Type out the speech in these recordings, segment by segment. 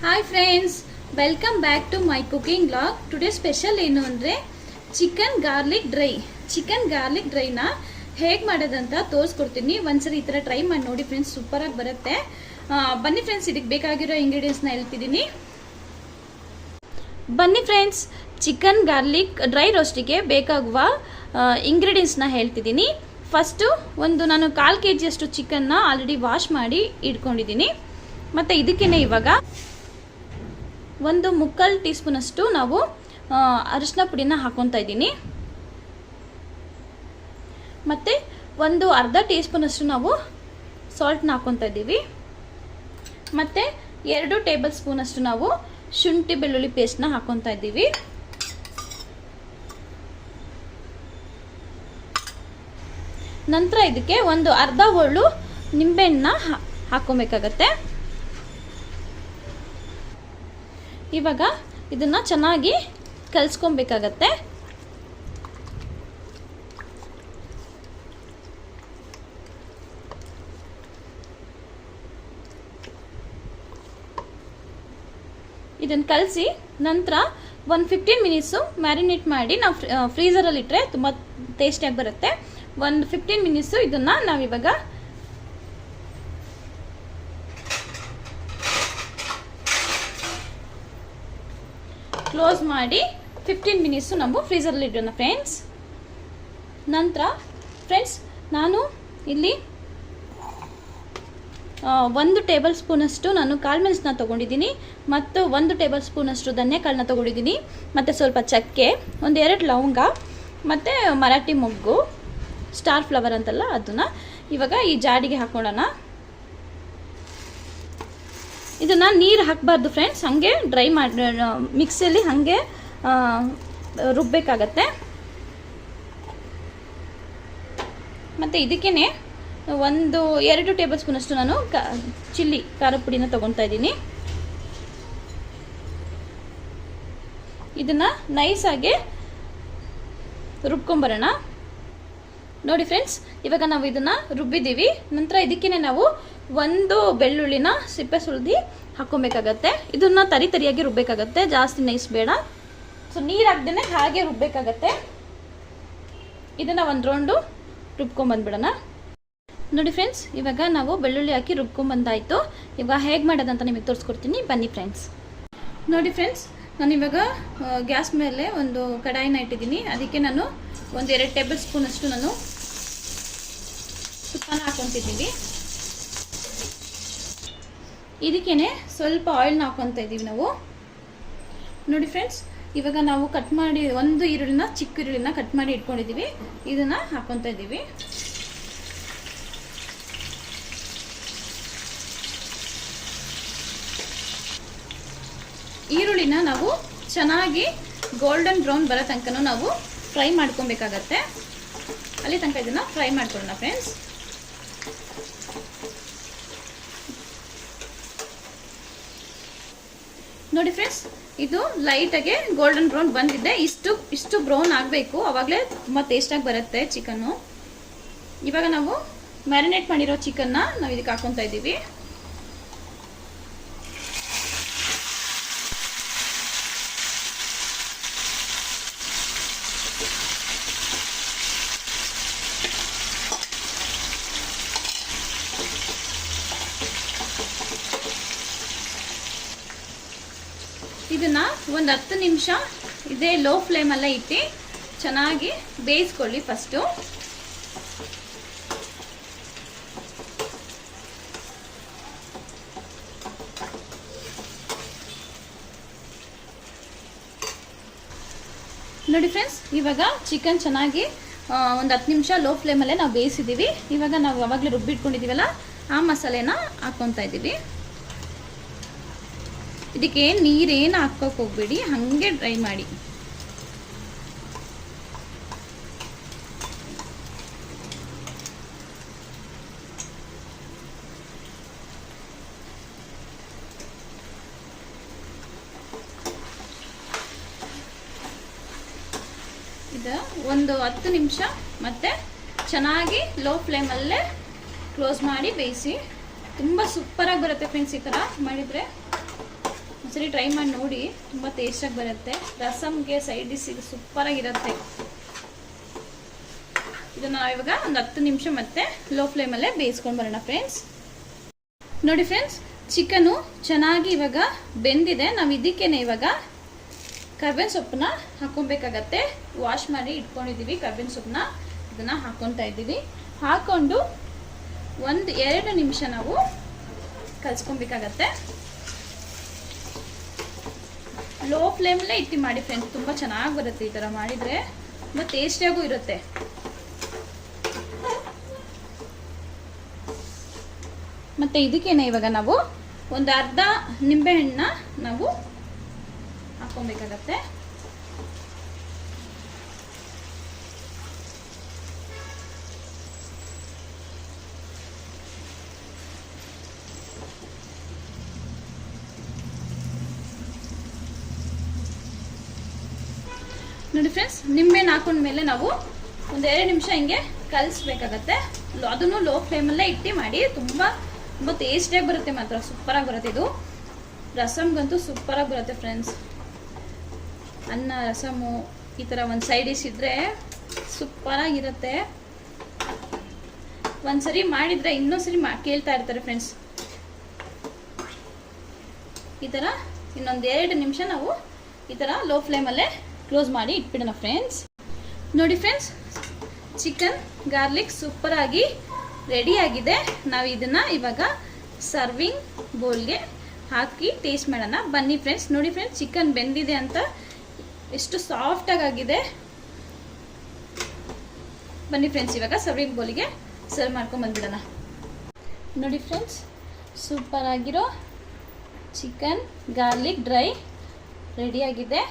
Hi friends, welcome back to my cooking blog. Today special ಏನು ಅಂದರೆ chicken garlic drain ಹೇಗೆ ಮಾಡೋದಂತ ತೋರಿಸ್ಕೊಡ್ತೀನಿ. ಒಂದ್ಸರಿ ಈ ಥರ ಟ್ರೈ ಮಾಡಿ ನೋಡಿ ಫ್ರೆಂಡ್ಸ್, ಸೂಪರಾಗಿ ಬರುತ್ತೆ. ಬನ್ನಿ ಫ್ರೆಂಡ್ಸ್, ಇದಕ್ಕೆ ಬೇಕಾಗಿರೋ ಇಂಗ್ರೀಡಿಯೆಂಟ್ಸ್ನ ಹೇಳ್ತಿದ್ದೀನಿ. ಬನ್ನಿ ಫ್ರೆಂಡ್ಸ್, ಚಿಕನ್ ಗಾರ್ಲಿಕ್ ಡ್ರೈ ರೋಸ್ಟಿಗೆ ಬೇಕಾಗುವ ಇಂಗ್ರೀಡಿಯೆಂಟ್ಸ್ನ ಹೇಳ್ತಿದ್ದೀನಿ. ಫಸ್ಟು ನಾನು 1/4 kg ಅಷ್ಟು ಚಿಕನ್ನ ಆಲ್ರೆಡಿ ವಾಶ್ ಮಾಡಿ ಇಟ್ಕೊಂಡಿದ್ದೀನಿ. ಮತ್ತು ಇದಕ್ಕೇನೆ ಇವಾಗ 1/4 ಟೀ ಸ್ಪೂನ್ ಅಷ್ಟು ನಾವು ಅರಿಶಿನ ಪುಡಿನ ಹಾಕೊತಾ ಇದ್ದೀನಿ. ಮತ್ತು 1/2 ಟೀ ಸ್ಪೂನ್ ಅಷ್ಟು ನಾವು ಸಾಲ್ಟ್ನ ಹಾಕೊತಾ ಇದ್ದೀವಿ. ಮತ್ತು 2 ಟೇಬಲ್ ಸ್ಪೂನ್ ಅಷ್ಟು ನಾವು ಶುಂಠಿ ಬೆಳ್ಳುಳ್ಳಿ ಪೇಸ್ಟ್ನ ಹಾಕೊತಾ ಇದ್ದೀವಿ. ನಂತರ ಇದಕ್ಕೆ ಒಂದು ಅರ್ಧ ಹೋಳು ನಿಂಬೆಹಣ್ಣನ್ನ ಹಾಕೊಬೇಕಾಗತ್ತೆ. ಇವಾಗ ಇದನ್ನ ಚೆನ್ನಾಗಿ ಕಲಿಸ್ಕೊಬೇಕಾಗತ್ತೆ. ಇದನ್ನು ಕಲಸಿ ನಂತರ 15 ಮಿನಿಟ್ಸು ಮ್ಯಾರಿನೇಟ್ ಮಾಡಿ ನಾವು ಫ್ರೀಝರಲ್ಲಿ ಇಟ್ಟರೆ ತುಂಬ ಟೇಸ್ಟಿಯಾಗಿ ಬರುತ್ತೆ. 15 ಮಿನಿಟ್ಸು ಇದನ್ನ ನಾವಿವಾಗ ಕ್ಲೋಸ್ ಮಾಡಿ 15 ಮಿನಿಟ್ಸು ನಾವು ಫ್ರೀಝರಲ್ಲಿ ಇಡೋಣ ಫ್ರೆಂಡ್ಸ್. ನಂತರ ಫ್ರೆಂಡ್ಸ್, ನಾನು ಇಲ್ಲಿ 1 ಟೇಬಲ್ ಸ್ಪೂನ್ ಅಷ್ಟು ನಾನು ಕಾಳು ಮೆಣಸನ್ನ ತೊಗೊಂಡಿದ್ದೀನಿ. ಮತ್ತು 1 ಟೇಬಲ್ ಸ್ಪೂನ್ ಅಷ್ಟು ಧನ್ಯಕಾಳನ್ನ ತೊಗೊಂಡಿದ್ದೀನಿ. ಮತ್ತು ಸ್ವಲ್ಪ ಚಕ್ಕೆ, 1-2 ಲವಂಗ, ಮತ್ತು ಮರಾಠಿ ಮೊಗ್ಗು, ಸ್ಟಾರ್ ಫ್ಲವರ್ ಅಂತಲ್ಲ ಅದನ್ನ ಇವಾಗ ಈ ಜಾಡಿಗೆ ಹಾಕೊಳ್ಳೋಣ. ಇದನ್ನು ನೀರು ಹಾಕಬಾರ್ದು ಫ್ರೆಂಡ್ಸ್, ಹಾಗೆ ಡ್ರೈ ಮಾಡಿ ಮಿಕ್ಸಿಯಲ್ಲಿ ಹಾಗೆ ರುಬ್ಬಬೇಕಾಗತ್ತೆ. ಮತ್ತು ಇದಕ್ಕೇ 1-2 ಟೇಬಲ್ ಸ್ಪೂನ್ ಅಷ್ಟು ನಾನು ಚಿಲ್ಲಿ ಖಾರ ಪುಡಿನ ತೊಗೊತಾ ಇದ್ದೀನಿ. ಇದನ್ನು ನೈಸಾಗಿ ರುಬ್ಕೊಂಬರೋಣ. ನೋಡಿ ಫ್ರೆಂಡ್ಸ್, ಇವಾಗ ನಾವು ಇದನ್ನು ರುಬ್ಬಿದ್ದೀವಿ. ನಂತರ ಇದಕ್ಕೇ ನಾವು 1 ಬೆಳ್ಳುಳ್ಳಿನ ಸಿಪ್ಪೆ ಸುಲಿದು ಹಾಕ್ಕೊಬೇಕಾಗತ್ತೆ. ಇದನ್ನು ತರಿಯಾಗಿ ರುಬ್ಬೇಕಾಗತ್ತೆ, ಜಾಸ್ತಿ ನೈಸ್ ಬೇಡ. ಸೊ ನೀರು ಹಾಕ್ದೇ ಹಾಗೆ ರುಬ್ಬೇಕಾಗತ್ತೆ. ಇದನ್ನು 1 ರೌಂಡು ರುಬ್ಕೊಂಬಂದ್ಬಿಡೋಣ. ನೋಡಿ ಫ್ರೆಂಡ್ಸ್, ಇವಾಗ ನಾವು ಬೆಳ್ಳುಳ್ಳಿ ಹಾಕಿ ರುಬ್ಕೊಂಬಂದಾಯಿತು. ಇವಾಗ ಹೇಗೆ ಮಾಡೋದಂತ ನಿಮಗೆ ತೋರಿಸ್ಕೊಡ್ತೀನಿ, ಬನ್ನಿ ಫ್ರೆಂಡ್ಸ್. ನೋಡಿ ಫ್ರೆಂಡ್ಸ್, ನಾನು ಇವಾಗ ಗ್ಯಾಸ್ ಮೇಲೆ ಒಂದು ಕಡಾಯಿನ ಇಟ್ಟಿದ್ದೀನಿ. ಅದಕ್ಕೆ ನಾನು 1-2 ಟೇಬಲ್ ಸ್ಪೂನ್ ಅಷ್ಟು ನಾನು ತುಪ್ಪನ ಹಾಕೊತಿದ್ದೀವಿ. ಇದಕ್ಕೇನೆ ಸ್ವಲ್ಪ ಆಯಿಲ್ನ ಹಾಕೊತಾ ಇದ್ದೀವಿ ನಾವು. ನೋಡಿ ಫ್ರೆಂಡ್ಸ್, ಇವಾಗ ನಾವು ಕಟ್ ಮಾಡಿ 1 ಈರುಳ್ಳಿನ, ಚಿಕ್ಕ ಈರುಳ್ಳಿನ ಕಟ್ ಮಾಡಿ ಇಟ್ಕೊಂಡಿದ್ದೀವಿ. ಇದನ್ನ ಹಾಕೊತಾ ಇದ್ದೀವಿ. ಈರುಳ್ಳಿನ ನಾವು ಚೆನ್ನಾಗಿ ಗೋಲ್ಡನ್ ಬ್ರೌನ್ ಬರೋ ತನಕ ನಾವು ಫ್ರೈ ಮಾಡ್ಕೊಬೇಕಾಗತ್ತೆ. ಅಲ್ಲಿ ತನಕ ಇದನ್ನ ಫ್ರೈ ಮಾಡ್ಕೊಳ್ಳೋಣ ಫ್ರೆಂಡ್ಸ್. ನೋಡಿ ಫ್ರೆಂಡ್ಸ್, ಇದು ಲೈಟಾಗಿ ಗೋಲ್ಡನ್ ಬ್ರೌನ್ ಬಂದಿದೆ. ಇಷ್ಟು ಬ್ರೌನ್ ಆಗಬೇಕು, ಆವಾಗಲೇ ತುಂಬ ಟೇಸ್ಟಾಗಿ ಬರುತ್ತೆ ಚಿಕನ್ನು. ಇವಾಗ ನಾವು ಮ್ಯಾರಿನೇಟ್ ಮಾಡಿರೋ ಚಿಕನ್ನ ನಾವು ಇದಕ್ಕೆ ಹಾಕೊತಾ ಇದ್ದೀವಿ. ಇದನ್ನ 10 ನಿಮಿಷ ಇದೇ ಲೋ ಫ್ಲೇಮಲ್ಲೇ ಇಟ್ಟು ಚೆನ್ನಾಗಿ ಬೇಯಿಸ್ಕೊಳ್ಳಿ ಫಸ್ಟು. ನೋಡಿ ಫ್ರೆಂಡ್ಸ್, ಇವಾಗ ಚಿಕನ್ ಚೆನ್ನಾಗಿ 10 ನಿಮಿಷ ಲೋ ಫ್ಲೇಮಲ್ಲೇ ನಾವು ಬೇಯಿಸಿದ್ದೀವಿ. ಇವಾಗ ನಾವು ಅವಾಗಲೇ ರುಬ್ಬಿಟ್ಕೊಂಡಿದ್ದೀವಲ್ಲ, ಆ ಮಸಾಲೆನ ಹಾಕ್ಕೊತಾ ಇದ್ದೀವಿ. ಇದಕ್ಕೆ ನೀರೇನು ಹಾಕೋಕೆ ಹೋಗ್ಬೇಡಿ, ಹಾಗೆ ಡ್ರೈ ಮಾಡಿ. ಇದು 10 ನಿಮಿಷ ಮತ್ತೆ ಚೆನ್ನಾಗಿ ಲೋ ಫ್ಲೇಮಲ್ಲೇ ಕ್ಲೋಸ್ ಮಾಡಿ ಬೇಯಿಸಿ. ತುಂಬ ಸೂಪರಾಗಿ ಬರುತ್ತೆ ಫ್ರೆಂಡ್ಸ್ ಈ ಥರ ಮಾಡಿದರೆ. ಒಂದ್ಸರಿ ಟ್ರೈ ಮಾಡಿ ನೋಡಿ, ತುಂಬ ಟೇಸ್ಟಾಗಿ ಬರುತ್ತೆ. ರಸಮ್ಗೆ ಸೈಡ್ ಡಿಶ್ಗೆ ಸೂಪರಾಗಿರುತ್ತೆ. ಇದನ್ನು ನಾವಿವಾಗ ಒಂದು 10 ನಿಮಿಷ ಮತ್ತೆ ಲೋ ಫ್ಲೇಮಲ್ಲೇ ಬೇಯಿಸ್ಕೊಂಡು ಬರೋಣ ಫ್ರೆಂಡ್ಸ್. ನೋಡಿ ಫ್ರೆಂಡ್ಸ್, ಚಿಕನು ಚೆನ್ನಾಗಿ ಇವಾಗ ಬೆಂದಿದೆ. ನಾವು ಇದಕ್ಕೇನೆ ಇವಾಗ ಕರ್ಬೇವಿನ ಸೊಪ್ಪನ್ನ ಹಾಕೊಬೇಕಾಗತ್ತೆ. ವಾಶ್ ಮಾಡಿ ಇಟ್ಕೊಂಡಿದ್ದೀವಿ ಕರ್ಬೇವಿನ ಸೊಪ್ಪನ್ನ, ಇದನ್ನು ಹಾಕ್ಕೊತಾ ಇದ್ದೀವಿ. ಹಾಕ್ಕೊಂಡು 1-2 ನಿಮಿಷ ನಾವು ಕಲಿಸ್ಕೊಬೇಕಾಗತ್ತೆ. ಲೋ ಫ್ಲೇಮಲ್ಲೇ ಇಟ್ಟು ಮಾಡಿ ಫ್ರೆಂಡ್ಸ್, ತುಂಬ ಚೆನ್ನಾಗಿ ಬರುತ್ತೆ. ಈ ಥರ ಮಾಡಿದರೆ ತುಂಬ ಟೇಸ್ಟಿಯಾಗೂ ಇರುತ್ತೆ. ಮತ್ತು ಇದಕ್ಕೇನೆ ಇವಾಗ ನಾವು ಒಂದು ಅರ್ಧ ನಿಂಬೆಹಣ್ಣನ್ನ ನಾವು ಹಾಕ್ಕೊಬೇಕಾಗತ್ತೆ. ನೋಡಿ ಫ್ರೆಂಡ್ಸ್, ನಿಂಬೆಹಣ್ಣು ಹಾಕೊಂಡ್ಮೇಲೆ ನಾವು 1-2 ನಿಮಿಷ ಹಿಂಗೆ ಕಲಿಸ್ಬೇಕಾಗತ್ತೆ. ಅದನ್ನು ಲೋ ಫ್ಲೇಮಲ್ಲೇ ಇಟ್ಟು ಮಾಡಿ. ತುಂಬ ತುಂಬ ಟೇಸ್ಟಿಯಾಗಿ ಬರುತ್ತೆ, ಮಾತ್ರ ಸೂಪರಾಗಿ ಬರುತ್ತೆ. ಇದು ರಸಮ್ಗಂತೂ ಸೂಪರಾಗಿ ಬರುತ್ತೆ ಫ್ರೆಂಡ್ಸ್. ಅನ್ನ ರಸಮು ಈ ಥರ ಒಂದು ಸೈಡ್ ಡಿಶ್ ಇದ್ದರೆ ಸೂಪರಾಗಿರುತ್ತೆ. ಒಂದ್ಸರಿ ಮಾಡಿದರೆ ಇನ್ನೊಂದ್ಸರಿ ಕೇಳ್ತಾ ಇರ್ತಾರೆ ಫ್ರೆಂಡ್ಸ್. ಈ ಥರ ಇನ್ನೊಂದು 2 ನಿಮಿಷ ನಾವು ಈ ಥರ ಲೋ ಫ್ಲೇಮಲ್ಲೇ ಕ್ಲೋಸ್ ಮಾಡಿ ಇಟ್ಬಿಡೋಣ ಫ್ರೆಂಡ್ಸ್. ನೋಡಿ ಫ್ರೆಂಡ್ಸ್, ಚಿಕನ್ ಗಾರ್ಲಿಕ್ ಸೂಪರಾಗಿ ರೆಡಿಯಾಗಿದೆ. ನಾವು ಇದನ್ನು ಇವಾಗ ಸರ್ವಿಂಗ್ ಬೌಲ್ಗೆ ಹಾಕಿ ಟೇಸ್ಟ್ ಮಾಡೋಣ ಬನ್ನಿ ಫ್ರೆಂಡ್ಸ್. ನೋಡಿ ಫ್ರೆಂಡ್ಸ್, ಚಿಕನ್ ಬೆಂದಿದೆ ಅಂತ ಎಷ್ಟು ಸಾಫ್ಟಾಗಿ ಆಗಿದೆ. ಬನ್ನಿ ಫ್ರೆಂಡ್ಸ್, ಇವಾಗ ಸರ್ವಿಂಗ್ ಬೌಲಿಗೆ ಸರ್ವ್ ಮಾಡ್ಕೊಂಡು ಬಂದ್ಬಿಡೋಣ. ನೋಡಿ ಫ್ರೆಂಡ್ಸ್, ಸೂಪರಾಗಿರೋ ಚಿಕನ್ ಗಾರ್ಲಿಕ್ ಡ್ರೈ ರೆಡಿಯಾಗಿದೆ.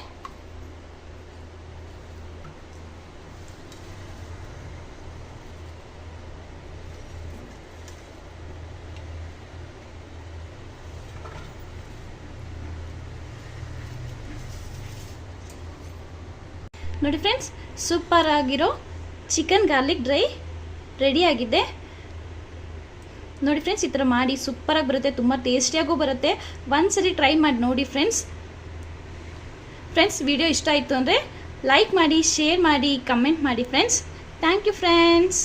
ನೋಡಿ ಫ್ರೆಂಡ್ಸ್, ಸೂಪರ್ ಆಗಿರೋ ಚಿಕನ್ ಗಾರ್ಲಿಕ್ ಡ್ರೈ ರೆಡಿಯಾಗಿದೆ. ನೋಡಿ ಫ್ರೆಂಡ್ಸ್, ಈ ಥರ ಮಾಡಿ ಸೂಪರಾಗಿ ಬರುತ್ತೆ, ತುಂಬ ಟೇಸ್ಟಿಯಾಗೂ ಬರುತ್ತೆ. ಒಂದ್ಸರಿ ಟ್ರೈ ಮಾಡಿ ನೋಡಿ ಫ್ರೆಂಡ್ಸ್. ವಿಡಿಯೋ ಇಷ್ಟ ಆಯಿತು ಅಂದರೆ ಲೈಕ್ ಮಾಡಿ, ಶೇರ್ ಮಾಡಿ, ಕಮೆಂಟ್ ಮಾಡಿ ಫ್ರೆಂಡ್ಸ್. Thank you friends.